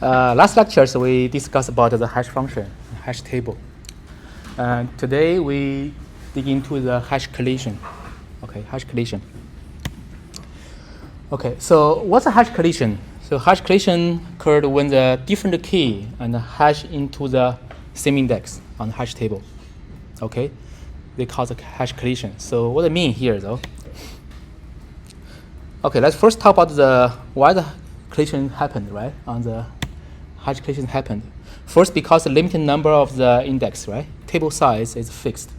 Last lectures we discussed about the hash function, hash table. Today we dig into the hash collision. Okay, hash collision. Okay, so what's a hash collision? So hash collision occurred when the different key and hash into the same index on the hash table. Okay, they cause a hash collision. So what I mean here though? Okay, let's first talk about why the collision happened, right? On the hash collision happened. First, because the limited number of the index, right? Table size is fixed,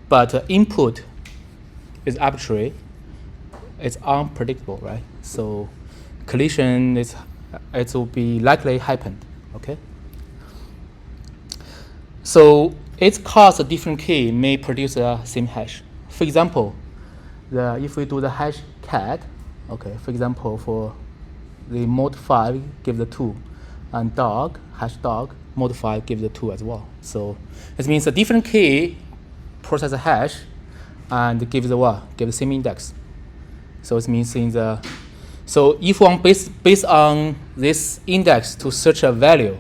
but input is arbitrary. It's unpredictable, right? So collision it will be likely happened. Okay. So its cause a different key may produce the same hash. For example, if we do the hash cat, okay. For example, for the mode 5 give the 2, and dog hash dog mode 5 give the 2 as well. So it means a different key process a hash and gives the what? Give the same index. So it means so if one based on this index to search a value,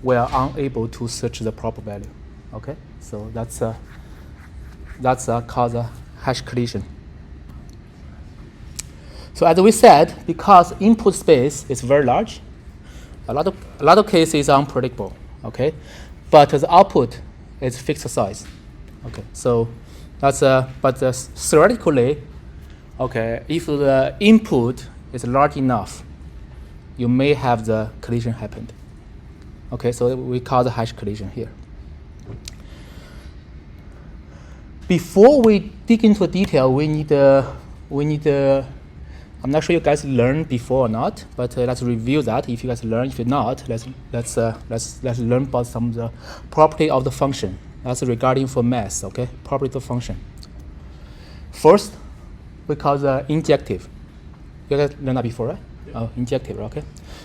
we are unable to search the proper value. Okay, so that's called a hash collision. So as we said, because input space is very large, a lot of cases are unpredictable. Okay, but the output is fixed size. Okay, so that's but theoretically. Okay, if the input is large enough, you may have the collision happened. Okay, so we call the hash collision here. Before we dig into detail, we need I'm not sure you guys learned before or not, but let's review that. If you guys learn, if you're not, let's learn about some of the property of the function. That's regarding for math. Okay, property of the function. First, we call the injective. You guys learned that before, right? Yeah. Oh, injective, okay.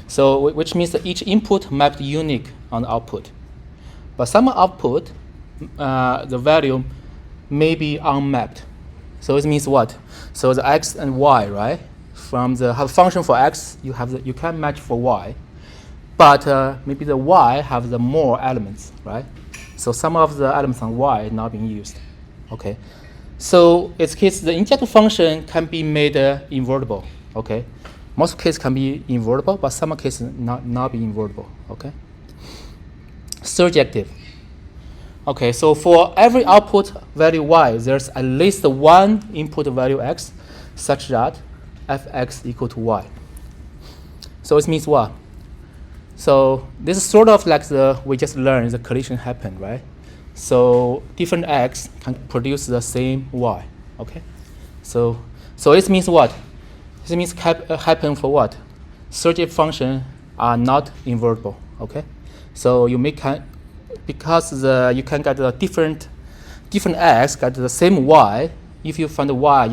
So which means that each input mapped unique on the output. But some output, the value may be unmapped. So it means what? So the x and y, right? From the have function for x, you can match for y, but maybe the y have the more elements, right? So some of the elements on y is not being used. Okay. So its case, the injective function can be made invertible. Okay, most cases can be invertible, but some cases not be invertible. Okay. Surjective. Okay, so for every output value y, there's at least one input value x, such that fx equal to y. So it means what? So this is sort of like we just learned the collision happened, right? So different x can produce the same y. Okay, so it means what? It means happen for what? Surjective function are not invertible. Okay, so you because you can get the different x get the same y. If you find the y,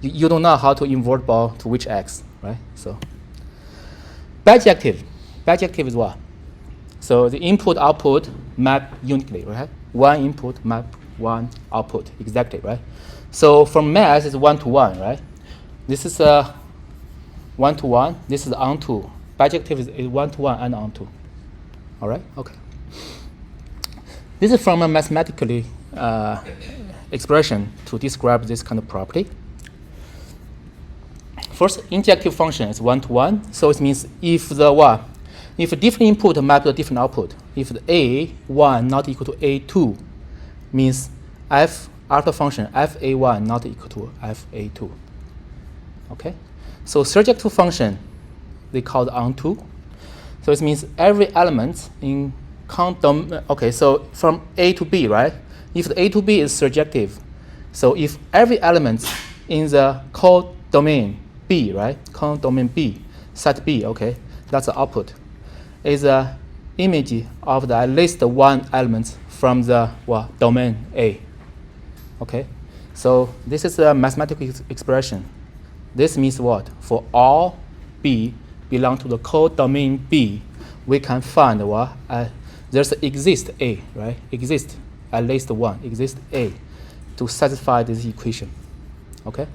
you don't know how to invertible to which x, right? So bijective is what? So the input output map uniquely, right? One input map one output exactly, right? So from math it's 1-to-1, right? This is a 1-to-1. This is onto. Bijective is 1-to-1 and onto. All right. Okay. This is from a mathematically expression to describe this kind of property. First, injective function is 1-to-1. So it means if a different input map to a different output, if the A1 not equal to A2, means f alpha function fa1 not equal to fa2. Okay, so surjective function they call onto. So it means every element in count okay, so from A to B, right? If the A to B is surjective, so if every element in the codomain B, right? Codomain B, set B, okay, that's the output, is an image of at least one element from the domain A. Okay, so this is a mathematical expression. This means what? For all B belong to the codomain B, we can find what? There's exist A, right? Exist at least one, exist A to satisfy this equation. Okay,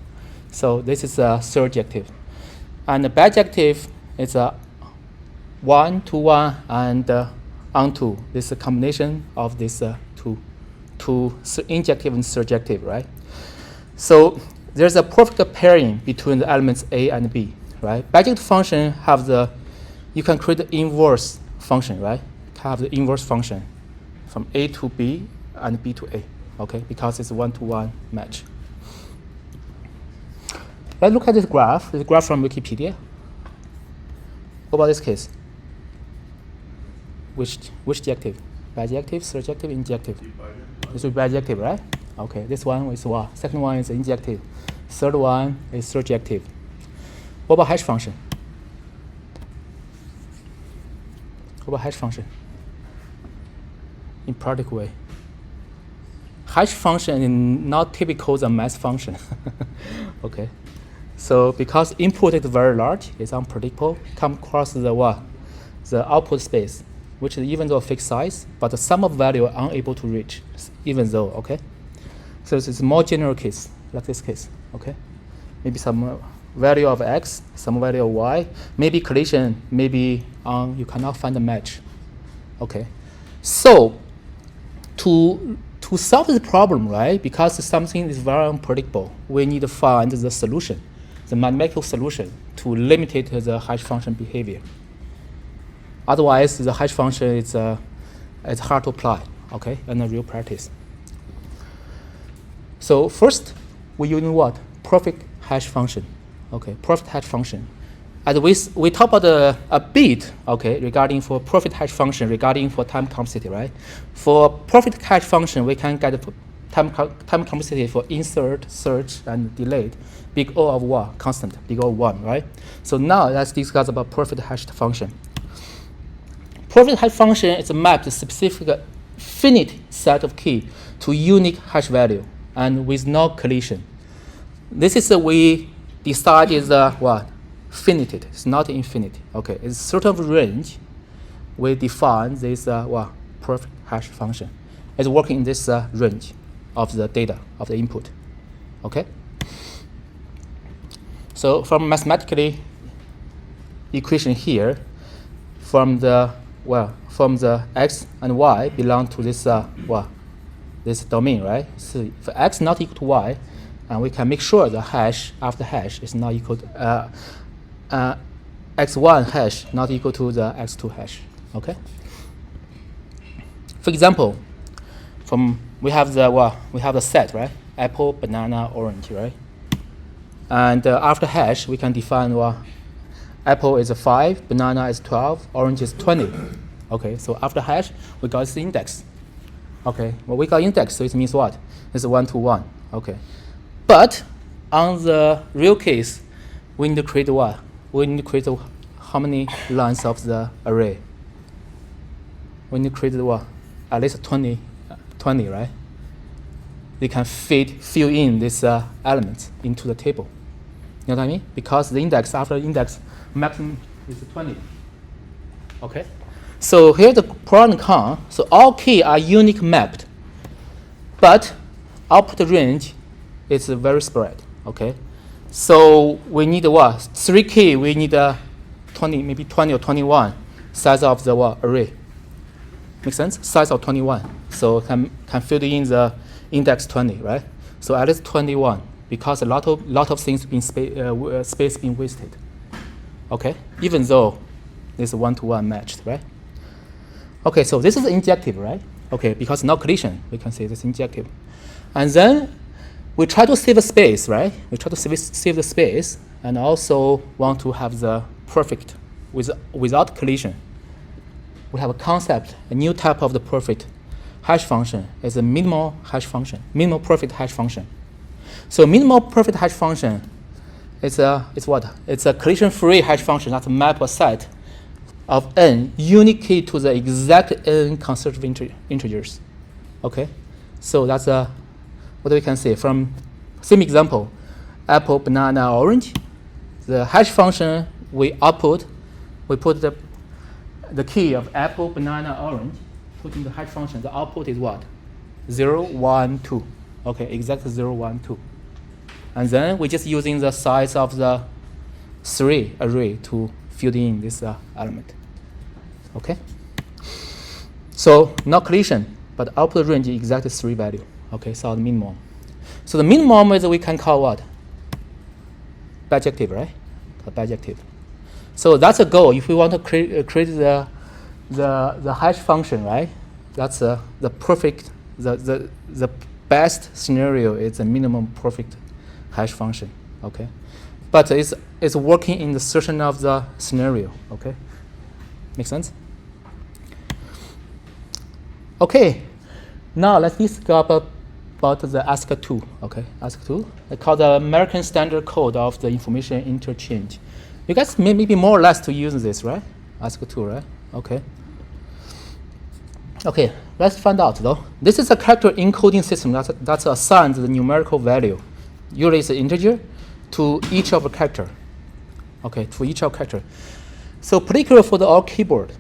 so this is a surjective. And the bijective is 1 to 1 and onto. This is a combination of these two injective and surjective, right? So there's a perfect pairing between the elements A and B, right? Biject function have you can create the inverse function, right? Have the inverse function from A to B and B to A, okay? Because it's a 1-to-1 match. Let's look at this graph from Wikipedia. What about this case? Which adjective? Bijective, surjective, injective? This is bijective, right? Okay, this one is what? Second one is injective. Third one is surjective. What about hash function? What about hash function? In practical way. Hash function is not typical as a math function. Okay. So because input is very large, it's unpredictable, come across the what? The output space, which is even though a fixed size, but the sum of value are unable to reach, even though, okay? So it's a more general case, like this case, okay? Maybe some value of x, some value of y, maybe collision, maybe you cannot find a match, okay? So to solve this problem, right, because something is very unpredictable, we need to find the solution, the mathematical solution to limit the hash function behavior. Otherwise, the hash function is it's hard to apply, okay, in a real practice. So first, we use what? Perfect hash function, okay, perfect hash function. And we talk about a bit, okay, regarding for perfect hash function, regarding for time complexity, right? For perfect hash function, we can get time complexity for insert, search, and delayed. Big O of what? Constant, big O of 1, right? So now let's discuss about perfect hash function. Perfect hash function is a map to specific finite set of key to unique hash value and with no collision. This is we decide is what? Finite. It's not infinite. Okay, it's sort of range. We define this what? Perfect hash function. It's working in this range of the data of the input. Okay. So from mathematically equation here, from the x and y belong to this this domain, right? So if x not equal to y, and we can make sure the hash after hash is not equal to x1 hash not equal to the x2 hash. Okay. For example, we have the set, right? Apple, banana, orange, right? And after hash, we can define apple is 5, banana is 12, orange is 20. Okay, so after hash, we got this index. Okay, well, we got index, so it means what? It's 1-to-1. Okay, but on the real case, we need to create what? We need to create how many lines of the array? We need to create what? At least 20, right? They can fill in these elements into the table. You know what I mean? Because the index after index maximum is 20. Okay. So here's the pro and con. So all key are unique mapped, but output range is very spread. Okay. So we need what? 3 key. We need 20, maybe 20 or 21 size of the array. Make sense? Size of 21. So can fill in the index 20, right? So at least 21, because a lot of things being space being wasted. Okay, even though this is 1-to-1 matched, right? Okay, so this is injective, right? Okay, because no collision, we can say this injective. And then we try to save a space, right? We try to save the space and also want to have the perfect without collision. We have a concept, a new type of the perfect hash function is a minimal hash function, minimal perfect hash function. So minimal perfect hash function it's what? It's a collision-free hash function that map a set of n unique key to the exact n consecutive integers. Okay, so that's what we can say from same example, apple, banana, orange. The hash function we output, we put the key of apple, banana, orange, put in the hash function. The output is what? 0, 1, 2. Okay, exactly 0, 1, 2. And then we're just using the size of the 3 array to fill in this element. Okay. So not collision, but output range is exactly 3 value. Okay, so the minimum. So the minimum is we can call what? Bijective, right? Bijective. So that's a goal. If we want to create the hash function, right? That's the perfect, the best scenario is a minimum perfect hash function. Okay, but it's working in the certain of the scenario. Okay, make sense? Okay, now let's discuss about the ASCII2. Okay, ASCII2. It's called the American Standard Code of the Information Interchange. You guys maybe more or less to use this, right? ASCII2, right? Okay. Okay, let's find out though. This is a character encoding system that's assigned the numerical value, usually it's an integer, to each of a character. Okay, to each of character. So particularly for our keyboard,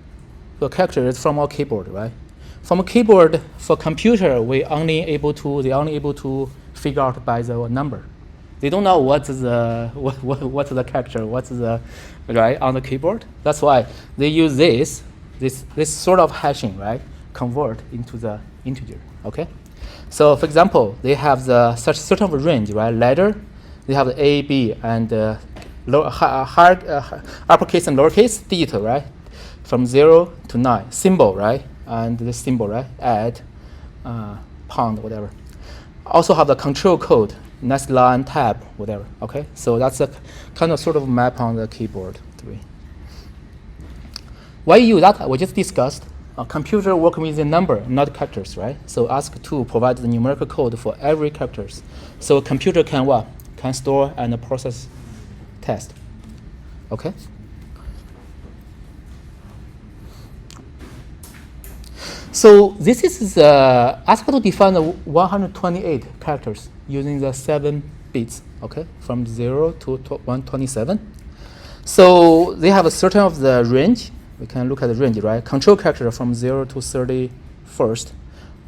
the character is from our keyboard, right? From a keyboard for computer, they only able to figure out by the number. They don't know what's the character, what's the right on the keyboard. That's why they use this sort of hashing, right? Convert into the integer. Okay. So for example, they have the such sort of range, right? Letter, they have the A, B, and uppercase and lowercase digit, right? From 0 to 9. Symbol, right? And this symbol, right? Add, pound, whatever. Also have the control code, next line, tab, whatever. Okay, so that's a kind of sort of map on the keyboard. Why you use that? We just discussed. A computer works with a number, not characters, right? So ASCII2 provides the numerical code for every characters. So a computer can what? Can store and process text. Okay. So this is ASCII2 define 128 characters using the 7 bits, okay, from 0 to 127. So they have a certain of the range. We can look at the range, right? Control character from 0 to 31st,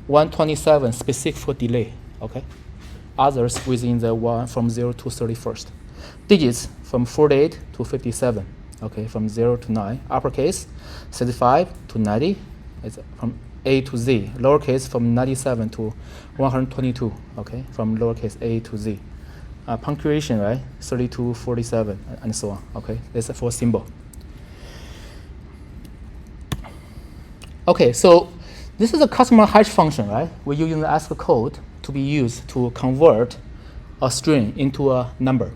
127 specific for delay, okay? Others within the one from 0 to 31st. Digits from 48 to 57, okay, from 0 to 9. Uppercase, 35 to 90, it's from A to Z. Lowercase from 97 to 122, okay, from lowercase A to Z. Punctuation, right, 32, 47, and so on, okay? This is for symbol. Okay, so this is a customer hash function, right? We're using the ASCII code to be used to convert a string into a number.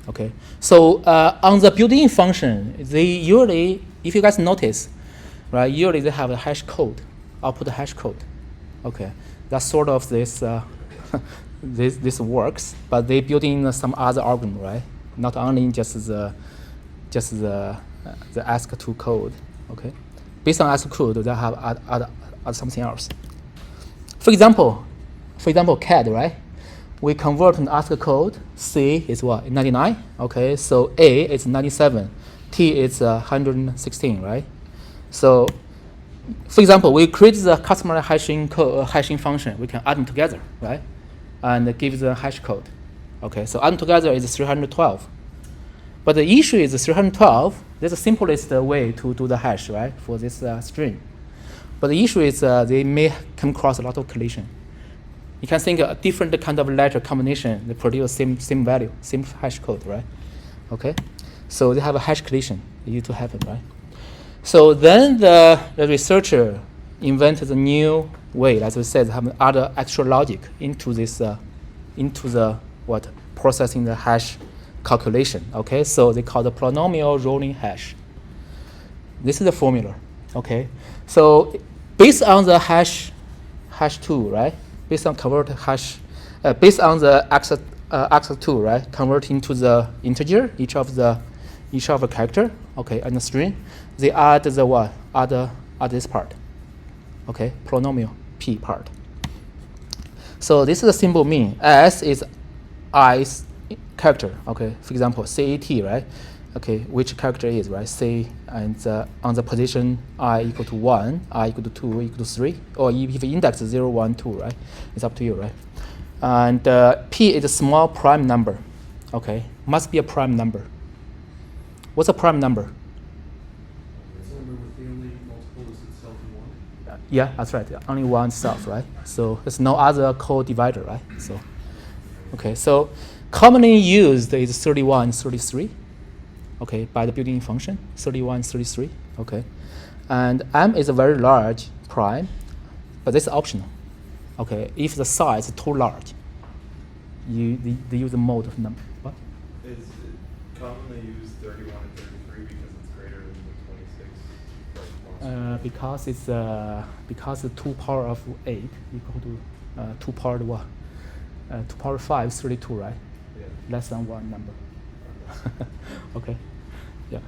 Okay, so on the built-in function, they usually, if you guys notice, right, usually they have a hash code, output hash code. Okay, that's sort of this this works, but they built in some other algorithm, right? Not only just the ASCII2 code. Okay. Based on ASCII code, they have other something else. For example, CAD, right? We convert an ASCII code. C is what? 99. Okay, so A is 97. T is 116, right? So, for example, we create the customer hashing function. We can add them together, right? And give the hash code. Okay, so add them together is 312. But the issue is 312. That's the simplest way to do the hash, right, for this string. But the issue is they may come across a lot of collision. You can think a different kind of letter combination. They produce same value, same hash code, right? Okay, so they have a hash collision. It used to happen, right? So then the researcher invented a new way, as we said, have other extra logic into this, into the processing the hash calculation. Okay, so they call the polynomial rolling hash. This is the formula. Okay, so based on the hash 2, right? Based on convert hash, based on the ASCII2, right? Converting to the integer, each of a character, okay, and the string. They add the what? Add this part. Okay, polynomial p part. So this is the symbol mean. S is i's character. Okay, for example, CAT, right? Okay, which character is, right? C, and on the position I equal to 1, I equal to 2, equal to 3, or if index 0, 1, 2, right? It's up to you, right? And P is a small prime number. Okay, must be a prime number. What's a prime number? It's a number within only multiple is itself in one? Yeah, that's right. Only one self, right? So there's no other co-divider, right? So, okay. So commonly used is 31, 33. Okay, by the built-in function, 31, 33. Okay, and M is a very large prime, but this is optional. Okay, if the size is too large, they use the mode of number. What? Is it commonly used 31 and 33 because it's greater than the 26? Because the 2 power of 8 equal to 2 power of what? 2 power of 5 is 32, right? Yeah. Less than one number. Okay. Yeah.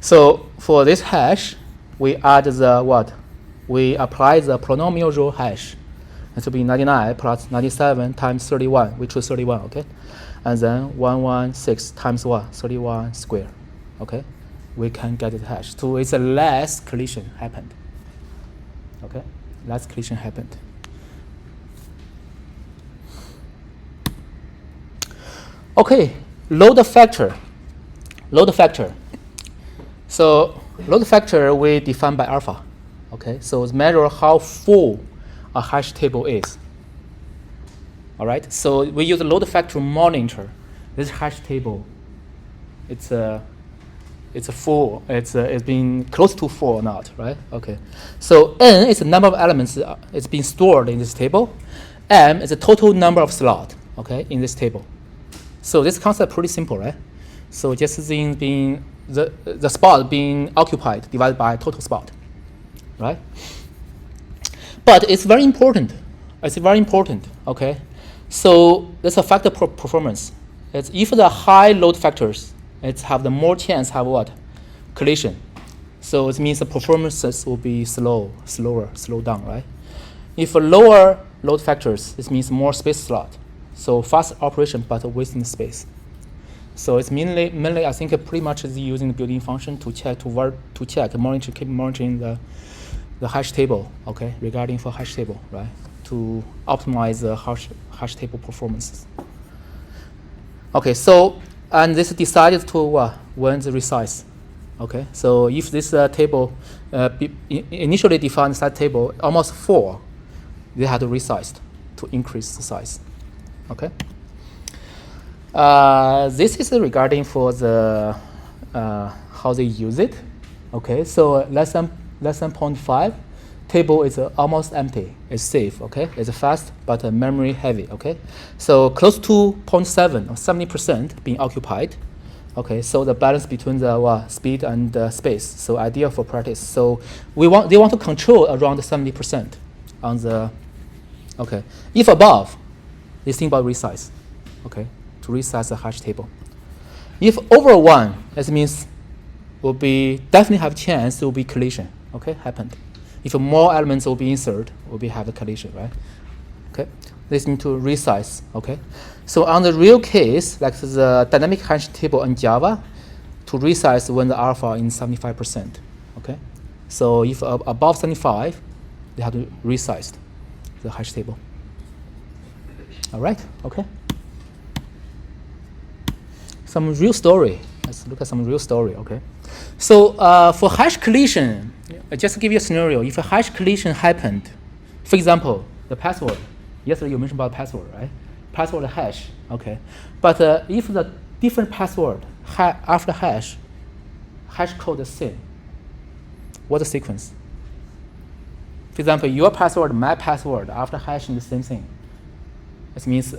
So for this hash, we add the what? We apply the polynomial row hash. It will be 99 plus 97 times 31. We choose 31, okay? And then 116 times what? 31 square, okay? We can get it hash. So it's a less collision happened, okay? Less collision happened. Okay, load factor. Load factor. So load factor we define by alpha. Okay, so it's measure how full a hash table is. All right, so we use load factor monitor this hash table. It's full. It's been close to full or not, right? Okay, so n is the number of elements it's been stored in this table. M is the total number of slots, okay, in this table. So this concept pretty simple, right? So just being the spot being occupied divided by total spot, right? But it's very important. It's very important, okay? So this affect the performance. It's if the high load factors, it's have the more chance have what? Collision. So it means the performances will be slow down, right? If a lower load factors, this means more space slot. So fast operation, but within the space. So it's mainly I think pretty much is using the built-in function to check keep monitoring the hash table, okay, regarding for hash table, right, to optimize the hash table performances. Okay, so and this decided to when the resize, okay. So if this table initially defined that table almost 4, they had to resize to increase the size. Okay. This is regarding for the how they use it. Okay, so less than 0.5 table is almost empty. It's safe. Okay, it's fast but memory heavy. Okay, so close to 0.7 or 70% being occupied. Okay, so the balance between the speed and space. So ideal for practice. So they want to control around 70% on the. Okay, if above, they think about resize. Okay, to resize the hash table. If over 1, that means will be definitely have chance to be collision. Okay, happened. If more elements will be inserted, will be have a collision, right? Okay, this need to resize. Okay, so on the real case, like the dynamic hash table in Java, to resize when the alpha in 75%. Okay, so if above 75, they have to resize the hash table. All right. Okay. Some real story. Let's look at some real story. Okay. So for hash collision, just to give you a scenario, if a hash collision happened, for example, the password. Yesterday you mentioned about password, right? Password hash. Okay. But if the different password after hash code is same, what's the sequence? For example, your password, my password, after hashing the same thing. This means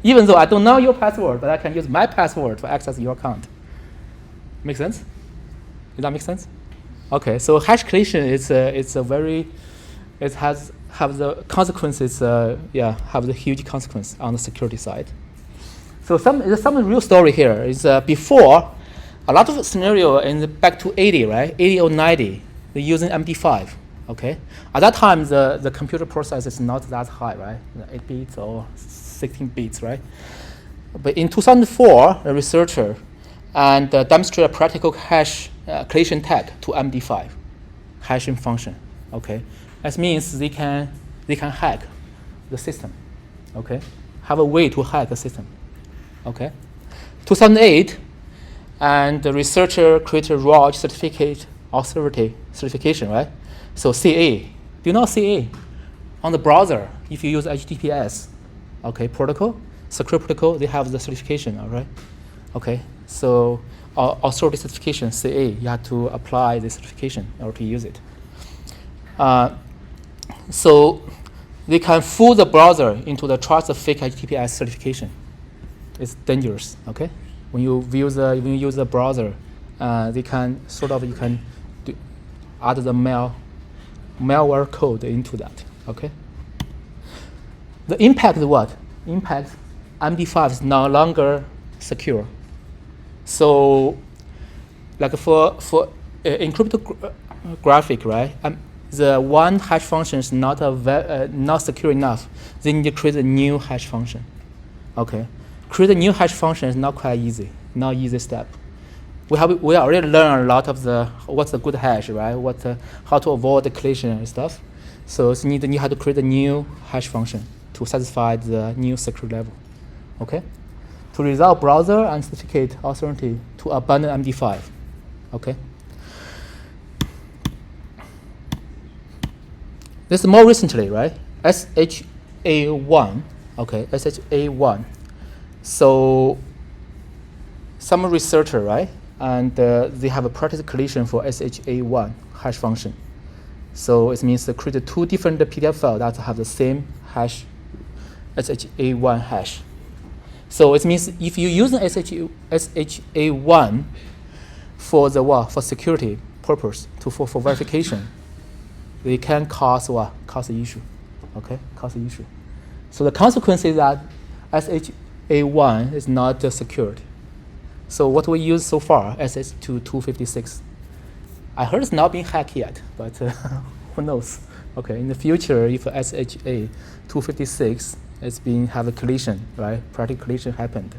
even though I don't know your password, but I can use my password to access your account. Make sense? Does that make sense? Okay, so hash collision is it have the consequences. Have the huge consequence on the security side. So there's some real story here. Is before a lot of scenario back to 80, right? 80 or 90, they're using MD5. Okay, at that time the computer process is not that high, right? 8 bits or 16 bits, right? But in 2004, a researcher and demonstrated a practical hash collision tag to MD5 hashing function. Okay, that means they can hack the system. Okay, have a way to hack the system. Okay, 2008, And the researcher created ROG certificate authority certification, right? So CA. Do you know CA? On the browser, if you use HTTPS, okay, protocol, secure protocol, they have the certification, all right? Okay, so authority certification, CA, you have to apply the certification in order to use it. So they can fool the browser into the trust fake HTTPS certification. It's dangerous, okay? When you use the browser, they can you can add the malware code into that, okay? The impact is what? Impact MD5 is no longer secure. So, like for cryptographic, right? The one hash function is not not secure enough. They need to create a new hash function. Okay, create a new hash function is not quite easy. Not easy step. We already learned a lot of what's the good hash, right? How to avoid the collision and stuff. So you have to create a new hash function to satisfy the new security level. Okay, to resolve browser and certificate authority to abandon MD5. Okay. This is more recently, right? SHA-1. Okay, SHA-1. So some researcher, right? And they have a practice collision for SHA-1 hash function. So it means they create two different PDF files that have the same hash, SHA-1 hash. So it means if you use SHA-1 for for security purpose for verification, they can cause an issue. Okay, cause an issue. So the consequence is that SHA-1 is not secured. So what we use so far, SS256. I heard it's not been hacked yet, but who knows? Okay, in the future, if SHA-256 have a collision, right? Practical collision happened,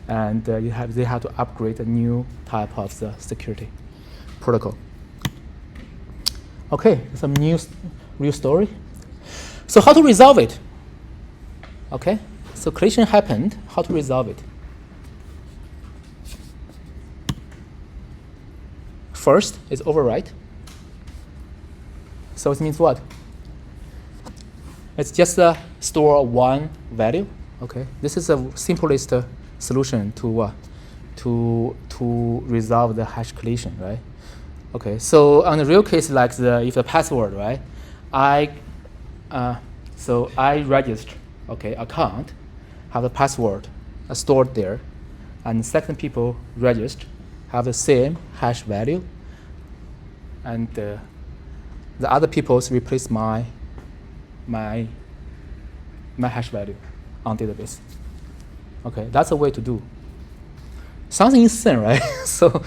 and they have to upgrade a new type of the security protocol. Okay, some real story. So how to resolve it? Okay, so collision happened. How to resolve it? First is overwrite. So it means what? It's just store one value. Okay, this is the simplest solution to resolve the hash collision, right? Okay, so on the real case, like if the password, right? I register, okay, account, have the password stored there, and second people register, have the same hash value, and the other people's replace my hash value on database. Okay, that's a way to do. Something insane, right? So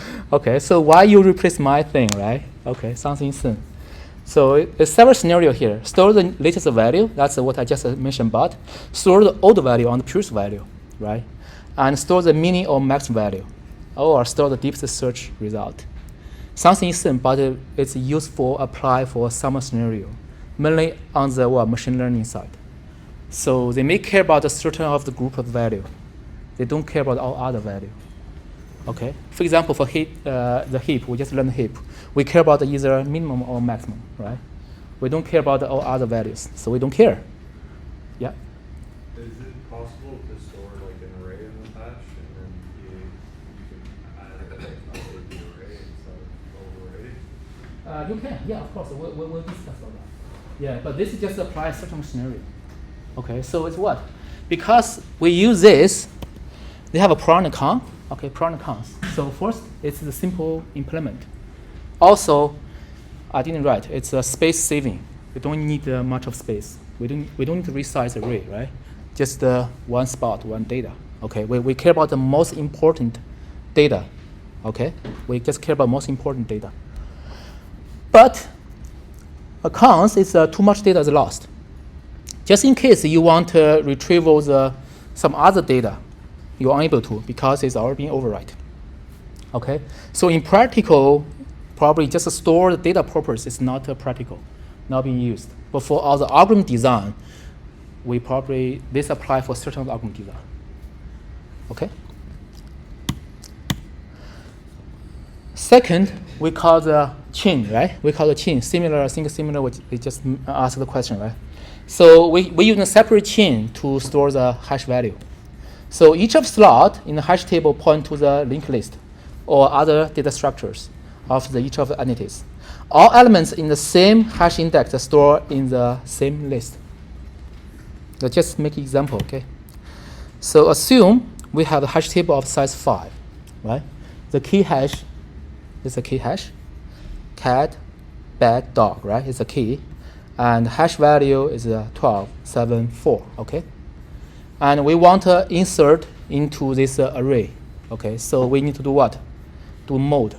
why you replace my thing, right? Okay, something insane. So it's several scenario here. Store the latest value, that's what I just mentioned about. Store the old value on the previous value, right? And store the mini or max value, or store the deepest search result. Something insane, but it's useful apply for some scenario, mainly on the machine learning side. So they may care about a certain of the group of value. They don't care about all other value. Okay. For example, for the heap, we just learned heap. We care about either minimum or maximum, right? We don't care about all other values, so we don't care. Yeah. Is it possible to store like an array in the hash and then you can add update the array instead of override? You can, yeah, of course. We'll discuss all that. Yeah, but this is just apply a certain scenario. Okay, so it's what? Because we use this, they have a pro and a con. Okay, pro and cons. So first, it's the simple implement. Also, I didn't write. It's a space saving. We don't need much of space. We don't need to resize the array, right? Just one spot, one data. Okay, we care about the most important data. Okay, we just care about most important data. But a cons is too much data is lost. Just in case you want to retrieve some other data, you're unable to because it's already been overwritten. Okay, so in practical, probably just store the data purpose is not practical, not being used. But for all the algorithm design, this apply for certain algorithm design. Okay. Second, we call the chain, right? We call the chain similar, I think similar, we just asked the question, right? So we use a separate chain to store the hash value. So each of slot in the hash table point to the linked list or other data structures of each of the entities. All elements in the same hash index are stored in the same list. Let's just make an example, okay? So assume we have a hash table of size 5, right? The key hash is a key hash. Cat, bat, dog, right? It's a key. And hash value is 12, 7, 4, okay? And we want to insert into this array, okay? So we need to do what? Do mode,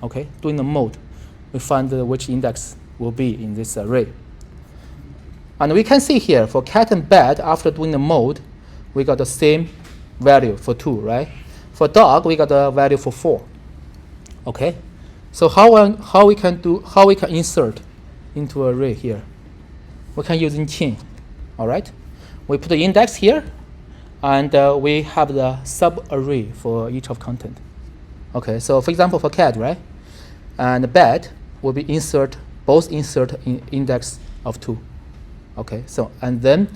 okay? Doing the mode, we find which index will be in this array. And we can see here for cat and bat, after doing the mode, we got the same value for 2, right? For dog, we got the value for 4, okay? So how we can insert into array here? We can use in chain, all right? We put the index here, and we have the sub-array for each of content. Okay, so for example, for cat, right? And bat will be both insert in index of 2. Okay, so, and then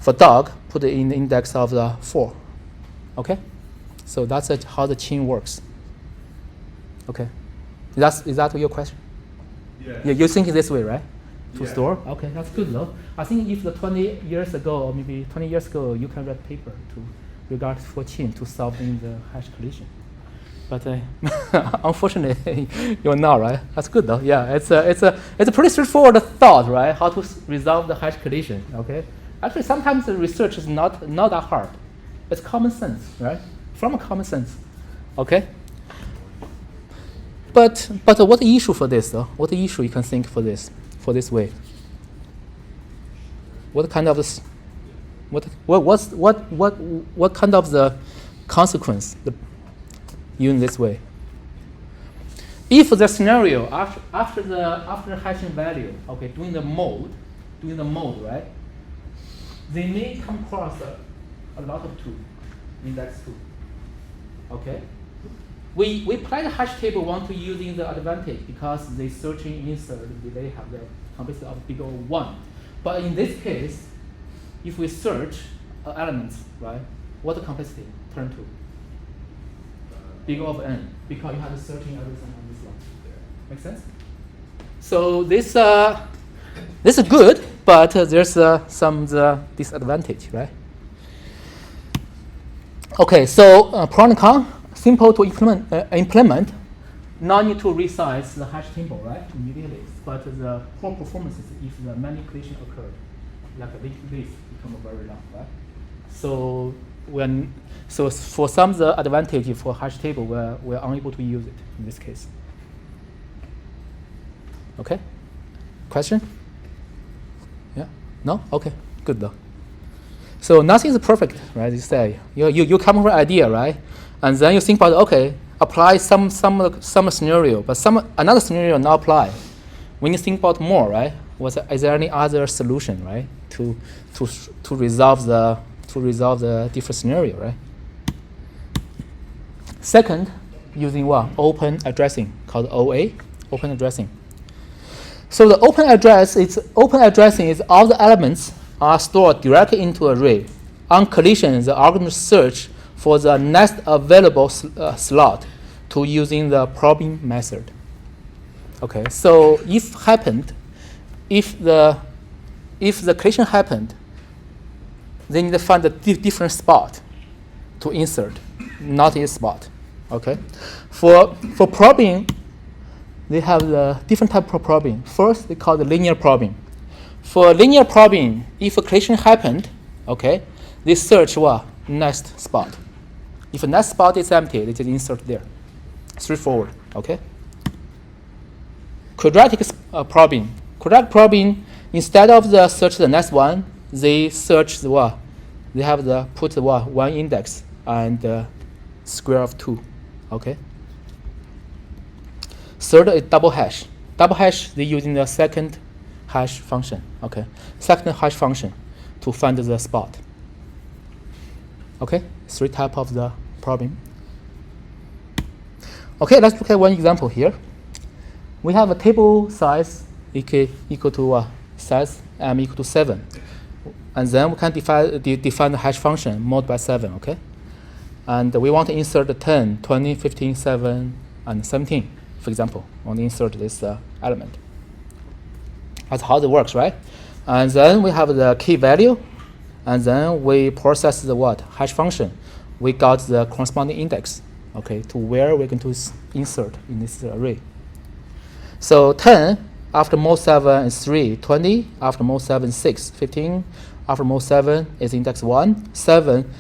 for dog, put it in the index of the 4. Okay, so that's how the chain works. Okay, is that your question? Yeah, you think this way, right? To store? Okay, that's good though. I think if the 20 years ago, or maybe 20 years ago, you can write paper to regards for chain to solve in the hash collision. But unfortunately, you're not, right? That's good though. Yeah, it's a pretty straightforward thought, right? How to resolve the hash collision. Okay. Actually, sometimes the research is not that hard. It's common sense, right? From a common sense. Okay. But what the issue for this though? What the issue you can think for this way? What kind of this? What kind of the consequence in this way? If the scenario after hashing value, okay, doing the mode, right? They may come across a lot of 2, index 2. Okay. We play the hash table want to using the advantage because they searching insert they have the complexity of big O 1. But in this case, if we search elements, right, what the complexity turn to? Big O of n, because you have to searching everything on this one. Make sense? So this is good, but there's some disadvantage, right? Okay, so pro and con. Simple to implement, no need to resize the hash table, right, immediately. But the poor performances if the manipulation occurred, like a linked list become very long, right? So for some of the advantage for hash table, we're unable to use it in this case. Okay, question? Yeah, no, okay, good though. So nothing is perfect, right? You say you come up with an idea, right? And then you think about, okay, apply some scenario, but another scenario not apply. When you think about more, right? Is there any other solution, right? To resolve the different scenario, right? Second, using what? Open addressing, called OA, open addressing. So the open addressing is all the elements are stored directly into array. On collision, the algorithm search for the next available slot to using the probing method. Okay, so if the collision happened, they need to find a different spot to insert, not a spot. Okay, for probing, they have the different type of probing. First, they call the linear probing. For linear probing, if a collision happened, okay, they search what? Next spot. If a next spot is empty, they just insert there. Straightforward, okay? Quadratic probing. Quadratic probing, instead of the search the next one, they search the what? They have the put the what? One index and square of 2, okay? Third is double hash. Double hash, they using the second hash function, okay? Second hash function to find the spot. Okay, 3 types of the probing. Okay, let's look at one example here. We have a table size equal to size m equal to 7. And then we can define the hash function mod by 7, okay? And we want to insert 10, 20, 15, 7, and 17, for example. We want to insert this element. That's how it works, right? And then we have the key value, and then we process the what? Hash function. We got the corresponding index, okay, to where we're going to insert in this array. So 10 after mod 7 is 3, 20 after mod 7 is 6, 15 after mod 7 is index 1, 7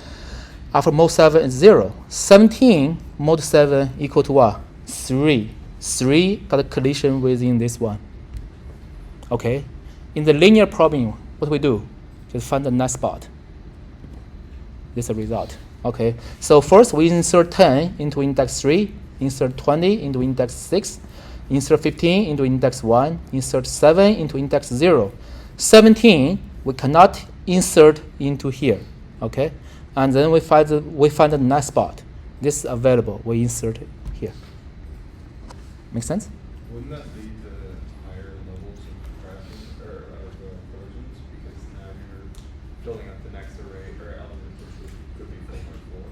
after mod 7 is 0, 17 mod 7 equal to what? 3. 3 got a collision within this one. Okay, in the linear programming, what we do? Just find the next spot. This is the result. Okay, so first we insert 10 into index 3, insert 20 into index 6, insert 15 into index 1, insert 7 into index 0. 17 we cannot insert into here. Okay, and then we find the next spot. This is available. We insert it here. Make sense? Wouldn't that lead to higher levels of crashing or of collisions because now you're building up the next array or element which could be 4 by 4.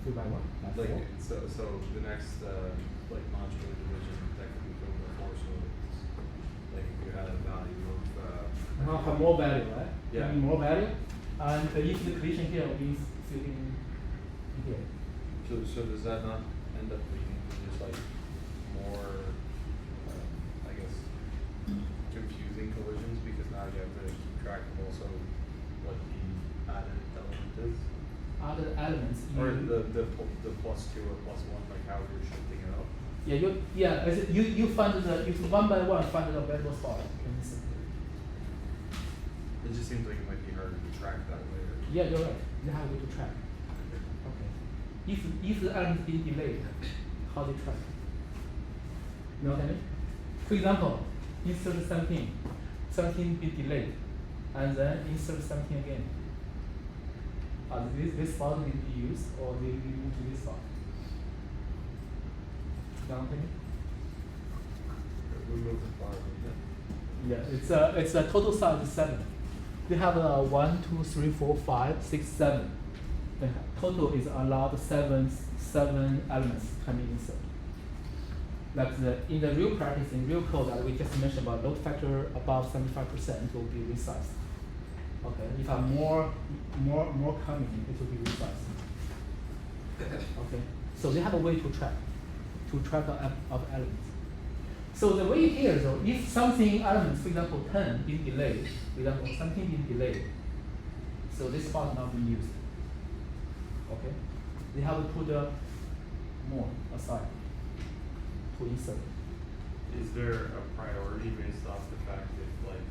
2 by 1. Like so the next like modular division that could be 4 by 4. So it's, like if you had a value of For more value, right? Yeah. More value, and if the collision here means sitting here. so does that not end up leading to just like more I guess confusing collisions because now you have to keep track of also what the added element is? Other elements. Or the plus 2 or plus 1, like how you're shifting it up. You find you one by one find the available spot. It just seems like it might be harder to track that way. Yeah, you're right. You have a way to track. Okay. If the element is delayed, how do you track? You know what I mean? For example, insert 17. 17 be delayed, and then insert 17 again. This spot will be used, or they will move to this spot. You know what I mean? We moved it far, Yeah, it's a total size is 7. They have 1, 2, 3, 4, 5, 6, 7. The total is allowed seven elements can be inserted. Like in the real practice, in real code that we just mentioned about load factor above 75% will be resized. Okay, if I'm more coming, it will be resized. Okay, so they have a way to track of elements. So the way here, though, if something elements, for example, 10 being delayed, for example, something being delayed, so this spot not being used. Okay, they have to put more aside to insert. Is there a priority based off the fact that, like,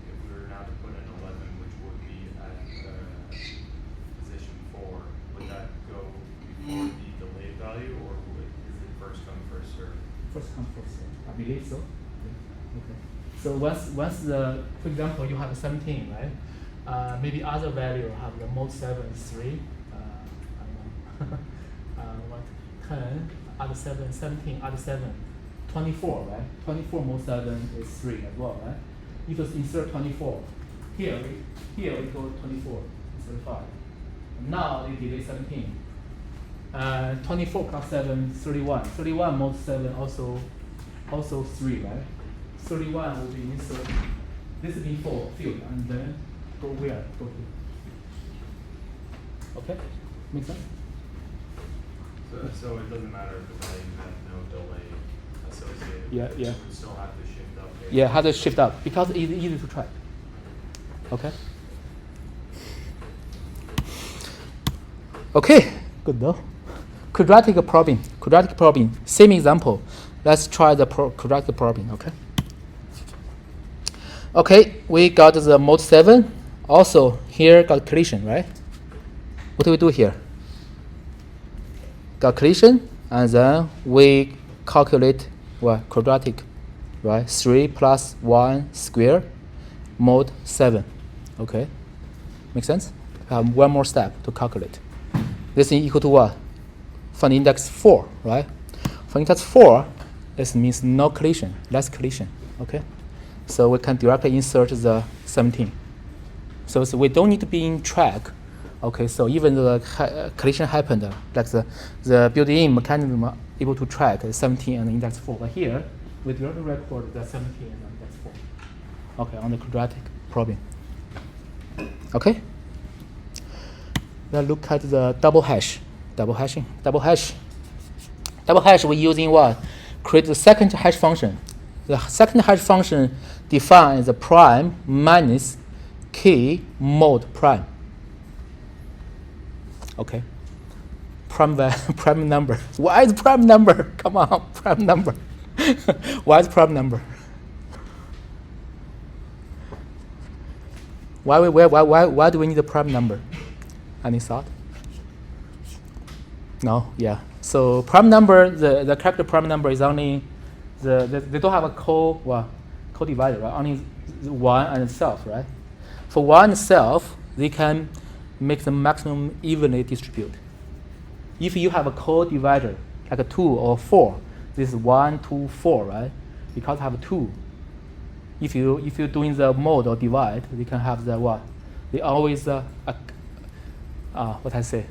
if we were now to put in 11, which would be at position 4, would that go before the delayed value, or is it first come, first served? First come, first served. I believe so. Okay. So once for example, you have 17, right? Maybe other value have the mod 7 is 3. I don't know. 10, other 7, 17, other 7, 24, right? 24 mod 7 is 3 as well, right? You just insert 24. Here we go 24, insert 5. Now they delay 17. 24 plus 7, 31. 31 mod 7 also 3, right? 31 will be inserted. This is before field, and then go where? Go here. Okay? Make sense? So it doesn't matter if the value has no delay associated Yeah, with it. yeah. You still have to shift up. Yeah, how to shift up because it's easy to track. Okay? Okay, good though. Quadratic probing. Same example. Let's try the quadratic probing, okay? Okay, we got the mod 7. Also, here got collision, right? What do we do here? Got collision, and then we calculate what? Quadratic, right? 3 plus 1 square mod 7. Okay? Make sense? One more step to calculate. This is equal to what? Find index 4, right? For index 4, this means no collision, less collision. Okay, so we can directly insert the 17. So we don't need to be in track. Okay, so even though the collision happened, like the built-in mechanism are able to track 17 and index 4. But here, we directly record the 17 and index 4. Okay, on the quadratic probing. Okay. Now look at the double hash. Double hashing. Double hash. Double hash, we're using what? Create the second hash function. The second hash function defines the prime minus key mod prime. Okay. Prime number. Why is prime number? Come on, prime number. Why is prime number? Why do we need a prime number? Any thought? No? Yeah. So prime number, the character prime number is only they don't have a co-divided, right? Only 1 and itself, right? For 1 itself, they can make the maximum evenly distribute. If you have a co-divider, like a 2 or 4, this is 1, 2, 4, right? Because I have 2. If you're doing the mod or divide, they can have the what? They always what I say,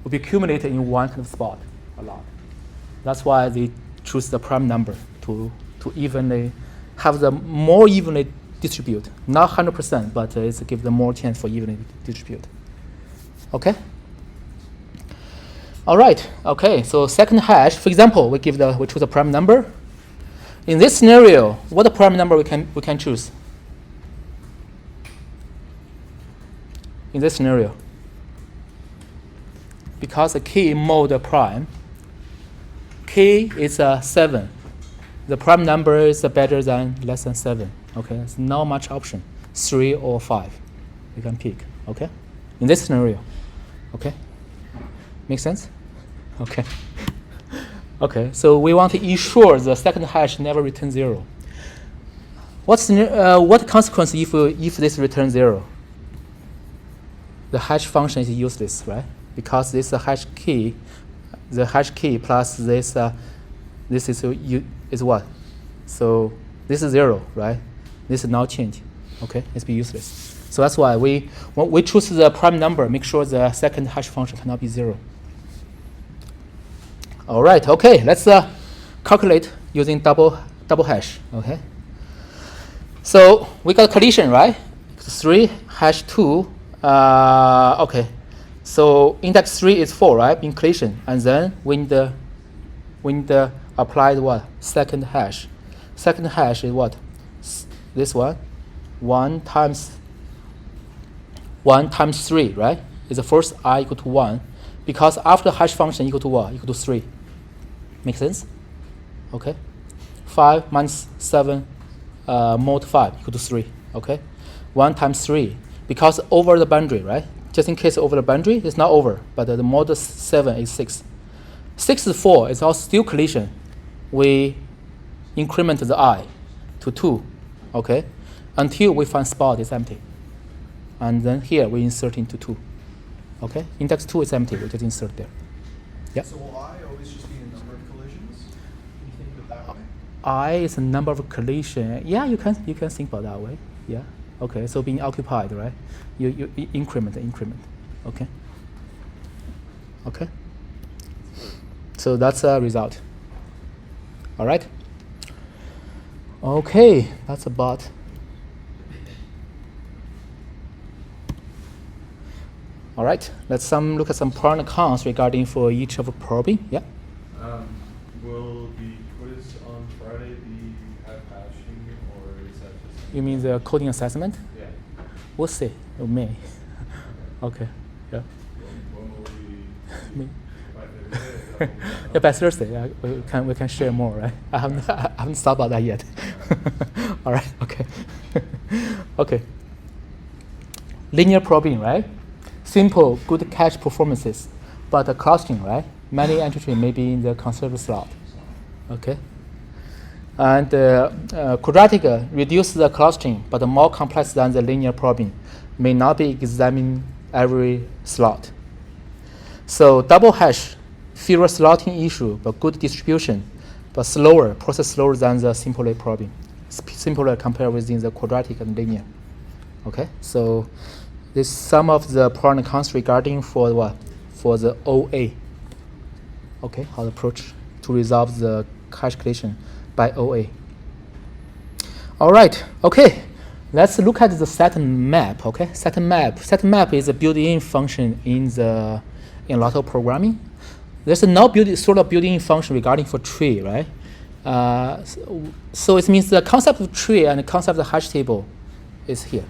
will be accumulated in one kind of spot a lot. That's why they choose the prime number to evenly have the more evenly distribute. Not 100%, but it's give them more chance for evenly distribute. Okay. All right. Okay. So second hash, for example, we choose a prime number. In this scenario, what the prime number we can choose? In this scenario, because the key mod prime, k is 7. The prime number is better than less than 7. Okay, it's not much option. 3 or 5, you can pick. Okay, in this scenario. Okay, make sense? Okay. Okay, so we want to ensure the second hash never returns 0. What consequence if this returns 0? The hash function is useless, right? Because this hash key, the hash key plus this is what? So this is 0, right? This is now change. Okay, it's be useless. So that's why when we choose the prime number, make sure the second hash function cannot be 0. All right, okay, let's calculate using double hash. Okay. So we got collision, right? 3 hash 2. Okay. So index 3 is 4, right? In collision, and then when the applied what? Second hash. Second hash is what? This one. 1 times 3, right? Is the first I equal to 1, because after hash function equal to what? Equal to 3. Make sense? Okay. 5 minus 7 mod 5 equal to 3. Okay. 1 times 3, because over the boundary, right? Just in case over the boundary, it's not over, but the mod 7 is 6. 6 is 4, it's also still collision. We increment the I to 2, okay, until we find spot is empty. And then here we insert into 2. Okay, index 2 is empty, we just insert there. Yeah. So will I always just be the number of collisions? Can you think of it that way? I is the number of collision. Yeah, you can think about that way. Yeah. Okay, so being occupied, right? You increment. Okay. Okay. So that's a result. All right. Okay, that's about. All right, let's look at some pros and cons regarding for each of the probing. Yeah. Will the quiz on Friday be hashing, or is that just? You mean the coding assessment? Yeah. We'll see. It may. Okay. Yeah. When will Me. we? By Thursday? Yeah, by Thursday, yeah, we can share more, right? I haven't thought about that yet. All right. Okay. Okay. Linear probing, right? Simple, good cache performances, but clustering, right? Many entry may be in the conserved slot. Okay. And quadratic reduce the clustering, but more complex than the linear probing, may not be examined every slot. So double hash, fewer slotting issue, but good distribution. but slower, process slower than the simpler probing. Simpler compared with the quadratic and linear. Okay, so this some of the pros and cons regarding for what? For the OA. Okay, how to approach to resolve the hash calculation by OA. All right, okay, let's look at the set map. Okay, set map is a built-in function in Lotto programming. There's no sort of built-in function regarding for tree, right? So it means the concept of tree and the concept of hash table is here.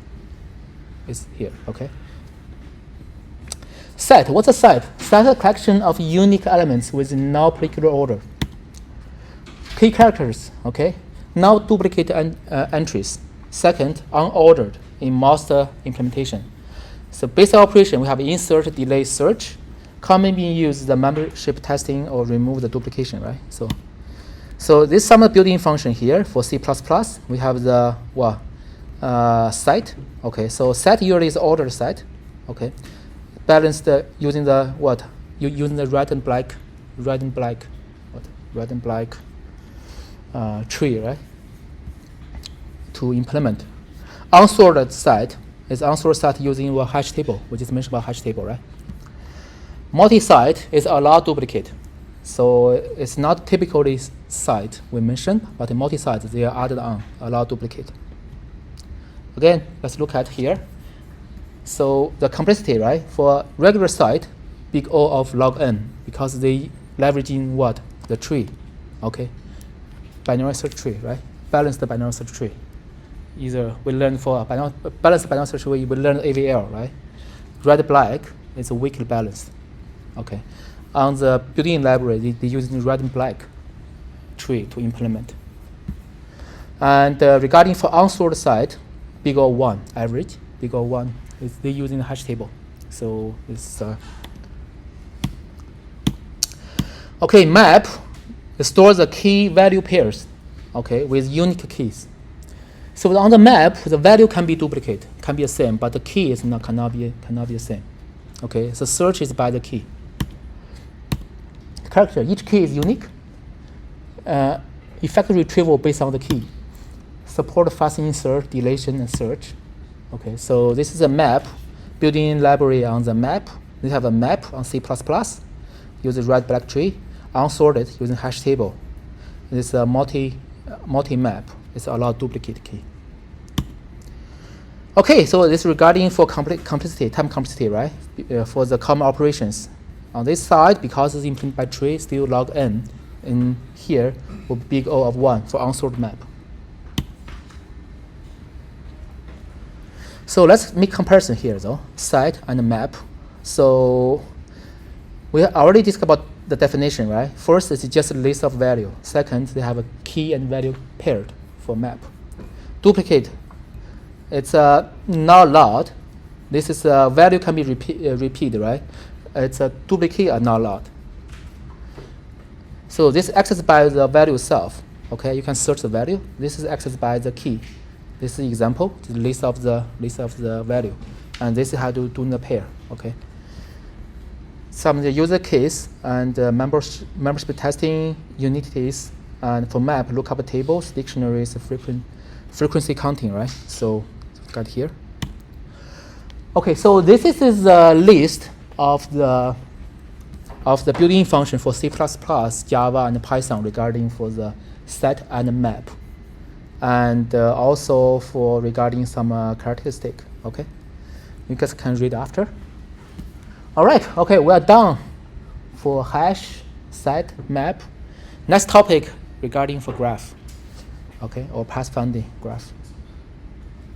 Is here, okay? Set, what's a set? Set a collection of unique elements with no particular order. Key characters, okay? No duplicate entries. Second, unordered in most implementation. So basic operation, we have insert, delay, search. Commonly being used the membership testing or remove the duplication, right? So this is some of the built-in function here for C++. We have the set. Okay, so set usually is ordered set. Okay, balanced using the what? Using the red and black tree, right? To implement. Unsorted set is unsorted set using a hash table. We just mentioned about hash table, right? Multi-site is allow duplicate. So it's not typically site we mentioned, but in multi-site they are added on, allow duplicate. Again, let's look at here. So the complexity, right? For regular site, big O of log n, because they leveraging what? The tree, okay? Binary search tree, right? Balanced binary search tree. Either we learn for balanced binary search tree, we learn AVL, right? Red black is a weakly balanced, okay? On the built-in library, they using red and black tree to implement. And regarding for unsorted site, big O 1 average, big O 1 is they using the hash table. So it's okay. Map stores the key value pairs, okay, with unique keys. So on the map, the value can be duplicate, can be the same, but the key is cannot be the same. Okay, so search is by the key. Character, each key is unique. Effective retrieval based on the key. Support fast insert, deletion, and search. Okay, so this is a map, built-in library on the map. We have a map on C++, using red black tree, unsorted using hash table. This is a multi-map. It's allow duplicate key. Okay, so this regarding for complexity, time complexity, right? For the common operations. On this side, because it's implemented by tree, still log n. In here will be big O of 1 for unsorted map. So let's make comparison here though, site and map. So we already discussed about the definition, right? First, it's just a list of value. Second, they have a key and value paired for map. Duplicate, it's not allowed. This is a value can be repeated, right? It's a duplicate or not allowed. So this is accessed by the value itself. Okay, you can search the value. This is accessed by the key. This is example, the list of the value, and this is how to do the pair. Okay. Some of the user case and membership testing unities, and for map lookup tables, dictionaries, frequency counting, right? So got here. Okay, so this is a list of the built-in function for C++, Java, and Python regarding for the set and map, and also for regarding some characteristic. Okay, you guys can read after. All right. Okay, we are done for hash, set, map. Next topic regarding for graph. Okay, or path finding graph.